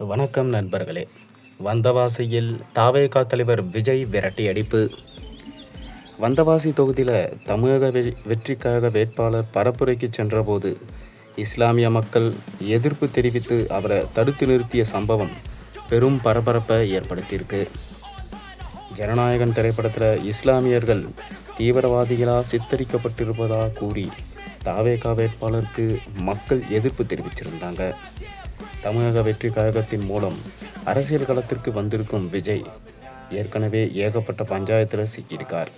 வணக்கம் நண்பர்களே. வந்தவாசியில் தாவேகா தலைவர் விஜய் விரட்டி அடிப்பு. வந்தவாசி தொகுதியில் தமிழக வெற்றிக்காக வேட்பாளர் பரப்புரைக்கு சென்றபோது இஸ்லாமிய மக்கள் எதிர்ப்பு தெரிவித்து அவரை தடுத்து நிறுத்திய சம்பவம் பெரும் பரபரப்பை ஏற்படுத்தியிருக்கு. ஜனநாயகன் திரைப்படத்தில் இஸ்லாமியர்கள் தீவிரவாதிகளாக சித்தரிக்கப்பட்டிருப்பதாக கூறி தாவேகா வேட்பாளருக்கு மக்கள் எதிர்ப்பு தெரிவிச்சிருந்தாங்க. தமிழக வெற்றி கழகத்தின் மூலம் அரசியல் களத்திற்கு வந்திருக்கும் விஜய் ஏற்கனவே ஏகப்பட்ட பஞ்சாயத்தில் சிக்கியிருக்கார்.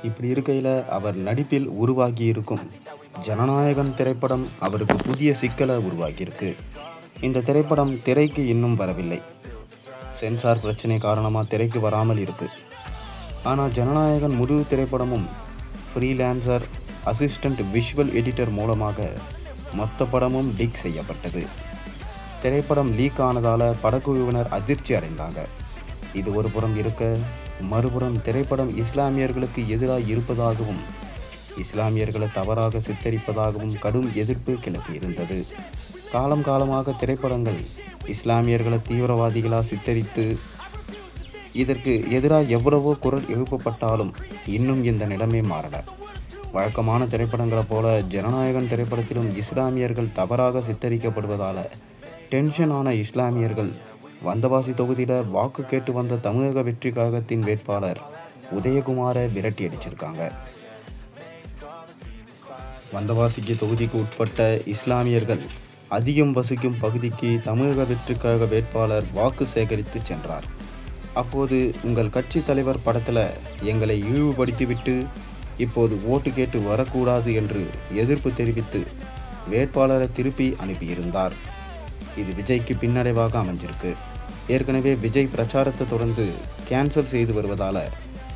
இப்படி இருக்கையில் அவர் நடிப்பில் உருவாகியிருக்கும் ஜனநாயகன் திரைப்படம் அவருக்கு புதிய சிக்கலை உருவாக்கியிருக்கு. இந்த திரைப்படம் திரைக்கு இன்னும் வரவில்லை. சென்சார் பிரச்சனை காரணமாக திரைக்கு வராமல் இருக்கு. ஆனால் ஜனநாயகன் முழு திரைப்படமும் ஃப்ரீலான்சர் அசிஸ்டண்ட் விஷுவல் எடிட்டர் மூலமாக மொத்த படமும் லீக் செய்யப்பட்டது. திரைப்படம் லீக் ஆனதால் படக்குழுவினர் அதிர்ச்சி அடைந்தாங்க. இது ஒரு புறம் இருக்க, மறுபுறம் திரைப்படம் இஸ்லாமியர்களுக்கு எதிராக இருப்பதாகவும் இஸ்லாமியர்களை தவறாக சித்தரிப்பதாகவும் கடும் எதிர்ப்பு கிளப்பியிருந்தது. காலமாக திரைப்படங்கள் இஸ்லாமியர்களை தீவிரவாதிகளாக சித்தரித்து இதற்கு எதிராக எவ்வளவோ குரல் எழுப்பப்பட்டாலும் இன்னும் இந்த நிலைமை மாறல. வழக்கமான திரைப்படங்களை போல ஜனநாயகன் திரைப்படத்திலும் இஸ்லாமியர்கள் தவறாக சித்தரிக்கப்படுவதால் டென்ஷன் ஆன இஸ்லாமியர்கள் வந்தவாசி தொகுதியில் வாக்கு கேட்டு வந்த தமிழக வெற்றி கழகத்தின் வேட்பாளர் உதயகுமாரை விரட்டி அடிச்சிருக்காங்க. வந்தவாசிக்கு தொகுதிக்கு உட்பட்ட இஸ்லாமியர்கள் அதிகம் வசிக்கும் பகுதிக்கு தமிழக வெற்றி கழக வேட்பாளர் வாக்கு சேகரித்து சென்றார். அப்போது உங்கள் கட்சி தலைவர் படத்தில் எங்களை இழிவுபடுத்திவிட்டு இப்போது ஓட்டு கேட்டு வரக்கூடாது என்று எதிர்ப்பு தெரிவித்து வேட்பாளரை திருப்பி அனுப்பியிருந்தார். இது விஜய்க்கு பின்னடைவாக அமைஞ்சிருக்கு. ஏற்கனவே விஜய் பிரச்சாரத்தை தொடர்ந்து கேன்சல் செய்து வருவதால்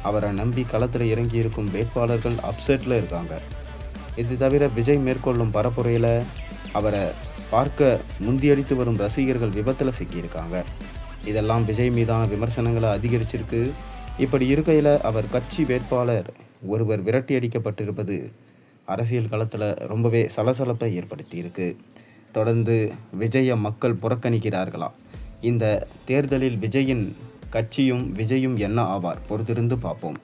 அவரை நம்பி களத்தில் இறங்கியிருக்கும் வேட்பாளர்கள் அப்செட்டில் இருக்காங்க. இது தவிர விஜய் மேற்கொள்ளும் பரப்புரையில் அவரை பார்க்க முந்தியடித்து வரும் ரசிகர்கள் விபத்தில் சிக்கியிருக்காங்க. இதெல்லாம் விஜய் மீதான விமர்சனங்களை அதிகரிச்சிருக்கு. இப்படி இருக்கையில் அவர் கட்சி வேட்பாளர் ஒருவர் விரட்டி அடிக்கப்பட்டிருப்பது அரசியல் களத்தில் ரொம்பவே சலசலப்பை ஏற்படுத்தியிருக்கு. தொடர்ந்து விஜயை மக்கள் புறக்கணிக்கிறார்களா? இந்த தேர்தலில் விஜயின் கட்சியும் விஜயும் என்ன ஆவார்? பொறுத்திருந்து பார்ப்போம்.